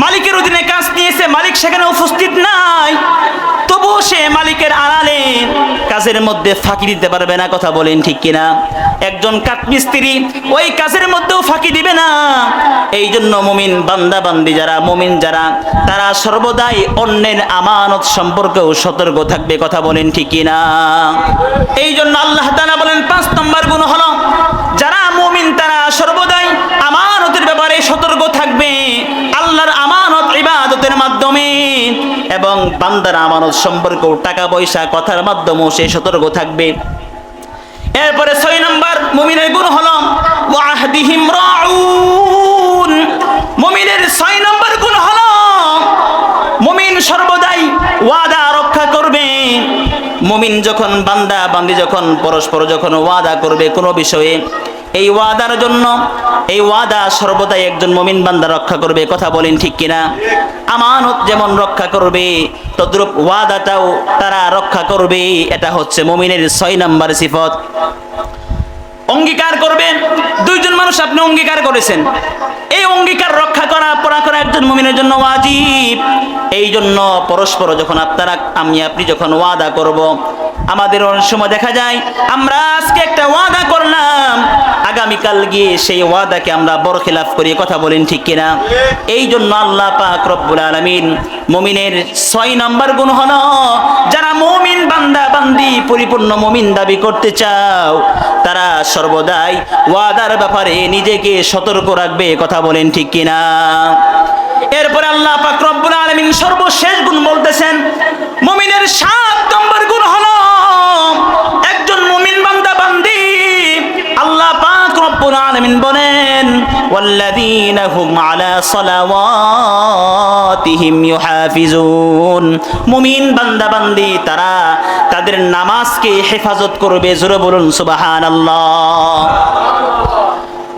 Speaker 1: মালিকের অধীনে কাজ নিয়েছে, মালিক সেখানে উপস্থিত নাই, তবুও সে মালিকের আড়ালে কাজের মধ্যে ফাঁকি দিতে পারবে না। কথা বলেন ঠিক কিনা? একজন কাঠমিস্ত্রি ওই কাজের মধ্যেও ফাঁকি দিবে না। এই জন্য মুমিন বান্দা বান্দি যারা, মুমিন যারা, তারা সর্বদাই অন্যের আমানত সম্পর্কেও সতর্ক থাকবে। কথা বলেন ঠিক কিনা? এই জন্য আল্লাহ তাআলা বলেন 5 নম্বর গুণ হলো যারা মুমিন তারা সর্বদাই আমানতের ব্যাপারে সতর্ক থাকবে, আল্লাহর আমানত ইবাদতের মাধ্যমে, এবং বান্দার আমানত সম্পর্কেও টাকা পয়সা কথার মাধ্যমেও সে সতর্ক থাকবে। এরপরে 6 নম্বর মুমিনের গুণ হলো ওয়াহদিহিম রাউন। মুমিনের 6 নম্বর গুণ হলো মুমিন সর্বদাই ওয়াদা রক্ষা করবে। মুমিন যখন, বান্দা বান্দি যখন পরস্পর যখন ওয়াদা করবে কোনো বিষয়ে, এই ওয়াদার জন্য, এই ওয়াদা সর্বদাই একজন মুমিন বান্দা রক্ষা করবে। কথা বলেন ঠিক কিনা? আমানত যেমন রক্ষা করবে, তদ্রূপ ওয়াদাটাও তারা রক্ষা করবে। এটা হচ্ছে মুমিনের 6 নম্বর সিফত। অঙ্গীকার করবেন, 2 জন মানুষ আপনি অঙ্গীকার করেছেন, এই অঙ্গীকার রক্ষা করা একজন মুমিনের জন্য ওয়াজিব। এই জন্য পরস্পর যখন আপনি যখন ওয়াদা করব, আমাদের অনেক সময় দেখা যায় আমরা আজকে একটা ওয়াদা করলাম, আগামীকাল গিয়ে সেই ওয়াদাকে আমরা বরখিলাফ করি। কথা বলেন ঠিক কিনা? এই জন্য আল্লাহ পাক রব্বুল আলামিন মুমিনের 6 নম্বর গুণ হলো, যারা মুমিন বান্দা বান্দি পরিপূর্ণ মুমিন দাবি করতে চাও, তারা সর্বদাই ওয়াদার ব্যাপারে নিজেকে সতর্ক রাখবে। কথা বলেন ঠিক কিনা? এরপরে আল্লাহ পাক রব্বুল আলামিন সর্বশেষ গুণ বলতেছেন, মুমিনের 7 নম্বর গুণ হলো একজন মুমিন বান্দা বান্দি, আল্লাহ পাক রব্বুল আলামিন বলেন ওয়াল্লাযীনা হুম আলা সালাওয়াতিহিম ইউহাফিজুন। মুমিন বান্দা বান্দি তারা তাদের নামাজকে হেফাজত করবে। জোরে বলুন সুবহানাল্লাহ।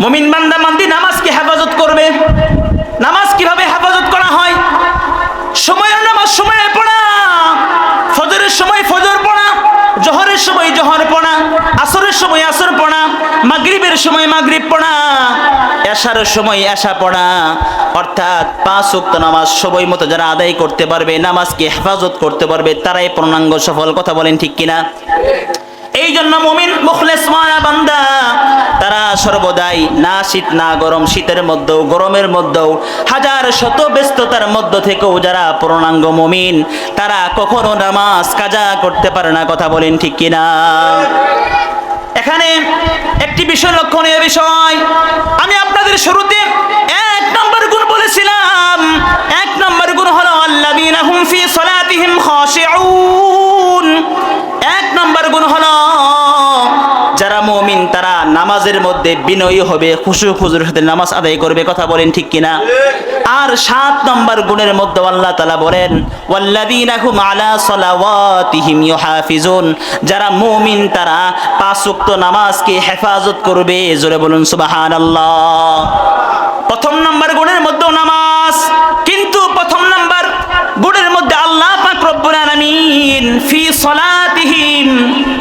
Speaker 1: মুমিন বান্দা বান্দি নামাজকে হেফাজত করবে। নামাজ কিভাবে হেফাজত করা হয়? সময়ের নামাজ সময়ে পড়া, ফজরের সময় ফজর পড়া, জোহরের সময় জোহর পড়া, আসরের সময় আসর পড়া, মাগরিবের সময় মাগরিব পড়া, এশার সময় এশা পড়া। অর্থাৎ 5 ওয়াক্ত নামাজ সময় মতো যারা আদায় করতে পারবে, নামাজকে হেফাজত করতে পারবে, তারাই পূর্ণাঙ্গ সফল। কথা বলেন ঠিক কিনা? এই জন্য মুমিন মুখলেস বান্দা তারা সর্বদাই না শীত না গরম, শীতের মধ্যেও গরমের মধ্যেও, হাজার শত ব্যস্ততার মধ্য থেকেও যারা পূর্ণাঙ্গ মুমিন, তারা কখনো নামাজ কাজা করতে পারে না। কথা বলেন ঠিক কিনা? এখানে একটি বিষয়, লক্ষণীয় বিষয়, আমি আপনাদের শুরুতে এক নম্বর গুণ বলেছিলাম। এক নম্বর গুণ হলো আল্লাযীনা হুম ফি সালাতিহিম খাশিউন। এক নম্বর গুণ হলো যারা মুমিন তারা নামাজের মধ্যে বিনয়ী হবে, খুশু খুজুর সাথে নামাজ আদায় করবে। কথা বলেন ঠিক কিনা? আর 7 নম্বর গুণের মধ্যে আল্লাহ তাআলা বলেন ওয়াল্লাযীনা হুম আলা সালাওয়াতিহিম ইউহাফিজুন। যারা মুমিন তারা 5 ওয়াক্ত নামাজকে হেফাজত করবে। জোরে বলুন সুবহানাল্লাহ। প্রথম নম্বর গুণের মধ্যে নামাজ, কিন্তু প্রথম নম্বর গুণের মধ্যে আল্লাহ পাক রব্বুল আলামিন ফি সালাতিহিম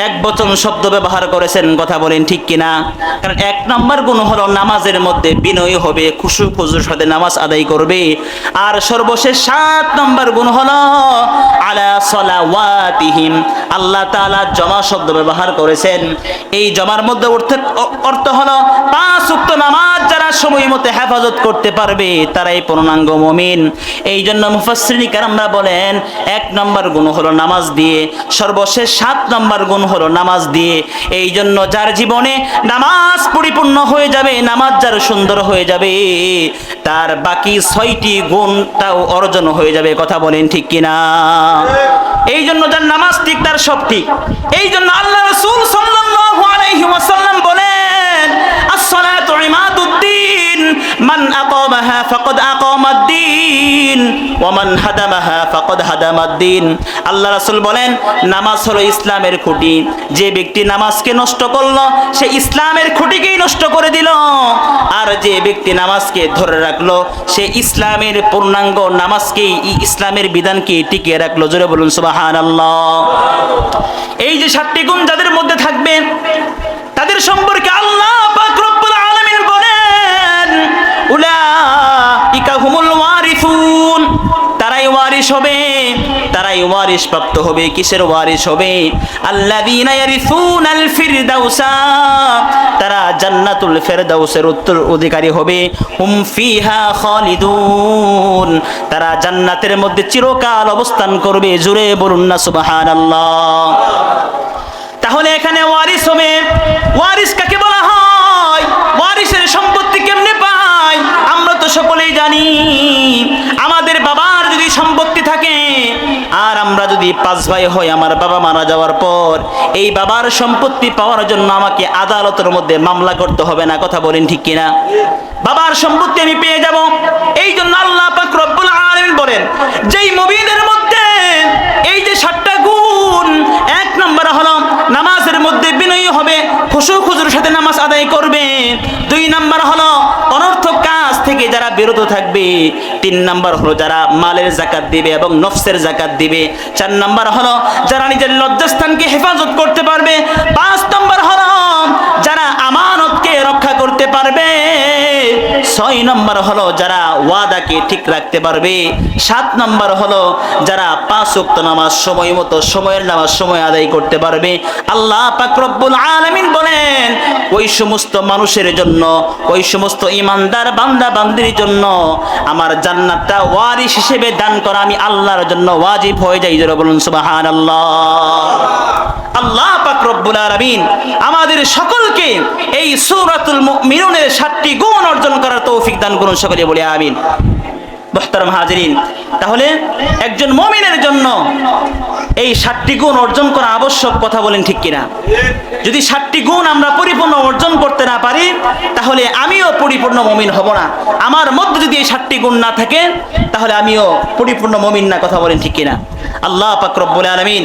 Speaker 1: একবচন শব্দ ব্যবহার করেছেন। কথা বলেন ঠিক কিনা? কারণ এক নম্বর গুণ হলো নামাজের মধ্যে বিনয়ী হবে, খুশু খুজুর সাথে নামাজ আদায় করবে। আর সর্বশেষ 7 নম্বর গুণ হলো আলা সালাওয়াতিহিম। আল্লাহ তাআলা জমা শব্দ ব্যবহার করেছেন। এই জমার মধ্যে অর্থ হলো 5 ওয়াক্ত নামাজ যারা সময় মতো হেফাজত করতে পারবে তারাই পূর্ণাঙ্গ মুমিন। এই জন্য মুফাসসিরিন কেরামরা বলেন 1 নম্বর গুণ হলো নামাজ দিয়ে, সর্বশেষ 7 নম্বর গুণ হলো নামাজ দিয়ে। এই জন্য যার জীবনে নামাজ পরিপূর্ণ হয়ে যাবে, নামাজ যার সুন্দর হয়ে যাবে, তার বাকি 6টি গুণটাও অর্জন হয়ে যাবে। কথা বলেন ঠিক কিনা? এই জন্য যার নামাজ ঠিক তার সব ঠিক। এই জন্য আল্লাহ রাসূল সাল্লাল্লাহু আলাইহি ওয়াসাল্লাম বলেন as-salatu ইমাদুদ্দিন মান আকামাহা ফাকাদ আকামাদ-দ্বীন ওয়া মান হাদামাহা ফাকাদ হাদামাদ-দ্বীন। আল্লাহ রাসূল বলেন নামাজ হলো ইসলামের খুঁটি। যে ব্যক্তি নামাজকে নষ্ট করলো সে ইসলামের খুঁটিকেই নষ্ট করে দিল, আর যে ব্যক্তি নামাজকে ধরে রাখলো সে ইসলামের পূর্ণাঙ্গ নামাজকেই, ইসলামের বিধানকে টিকিয়ে রাখলো। জোরে বলুন সুবহানাল্লাহ। এই যে 7টি গুণ যাদের মধ্যে থাকবে তাদের সম্পর্কে আল্লাহ পাক রব্বুল আলামিন বলেন উলাইকা হুমুল ওয়ারিসুন। তারাই ওয়ারিস হবে, তারাই ওয়ারিস প্রাপ্ত হবে। কিসের ওয়ারিস হবে? আল্লাযীনা ইয়ারিসুনাল ফিরদাউসা। তারা জান্নাতুল ফেরদাউসের উত্তরাধিকারী হবে। হুম ফিহা খালিদুন। তারা জান্নাতের মধ্যে চিরকাল অবস্থান করবে। জোরে বলুন না সুবহানাল্লাহ। তাহলে এখানে ওয়ারিস হবে। ওয়ারিস কাকে বলা হয়? ওয়ারিসের সম্পত্তি কেমনে পায়? আমরা তো সকলেই জানি আমাদের বাবার যদি সম্পত্তি থাকে আর আমরা যদি 5 ভাই হই, আমার বাবা মারা যাওয়ার পর এই বাবার সম্পত্তি পাওয়ার জন্য আমাকে আদালতের মধ্যে মামলা করতে হবে না। কথা বলেন ঠিক কিনা? বাবার সম্পত্তি আমি পেয়ে যাব। এই জন্য আল্লাহ পাক রব্বুল আলামিন বলেন যেই মুমিনের মধ্যে এই যে 7টা গুণ, 1 নম্বর হলো নামাজের মধ্যে বিনয়ী হবে, খুশু খুজুর সাথে নামাজ আদায় করবে। 2 নম্বর হলো অনর্থক কাজ থেকে যারা বিরত থাকবে। 3 নম্বর হলো যারা মালের যাকাত দিবে এবং নফসের যাকাত দিবে। 4 নম্বর হলো যারা নিজের লজ্জাস্থানকে হেফাজত করতে পারবে। 5 নম্বর হলো যারা আমানতকে রক্ষা করতে পারবে। 6 নম্বর হলো যারা ওয়াদাকে ঠিক রাখতে পারবে। 7 নম্বর হলো যারা 5 ওয়াক্ত নামাজ সময় মতো, সময়ের নামাজ সময় আদায় করতে পারবে। আল্লাহ পাক রব্বুল আলামিন বলেন ওই সমস্ত মানুষের জন্য, ওই সমস্ত ঈমানদার বান্দা বান্দির জন্য আমার জান্নাতটা ওয়ারিস হিসেবে দান করা আমি আল্লাহর জন্য ওয়াজিব হয়ে যাই। যারা বলুন সুবহানাল্লাহ। আল্লাহ পাক রব্বুল আলামিন আমাদের সকলকে এই সূরাতুল মুমিনুনের 7টি গুণ অর্জন করার তৌফিক দান করুন। সকলে বলি আমিন। মুহতারাম হাজিরিন, তাহলে একজন মুমিনের জন্য এই 7টি গুণ অর্জন করা আবশ্যক। কথা বলেন ঠিক কিনা? যদি 7টি গুণ আমরা পরিপূর্ণ অর্জন করতে না পারি তাহলে আমিও পরিপূর্ণ মুমিন হব না। আমার মধ্যে যদি এই 7টি গুণ না থাকে তাহলে আমিও পরিপূর্ণ মুমিন না। কথা বলেন ঠিক কিনা? আল্লাহ পাক রব্বুল আলামিন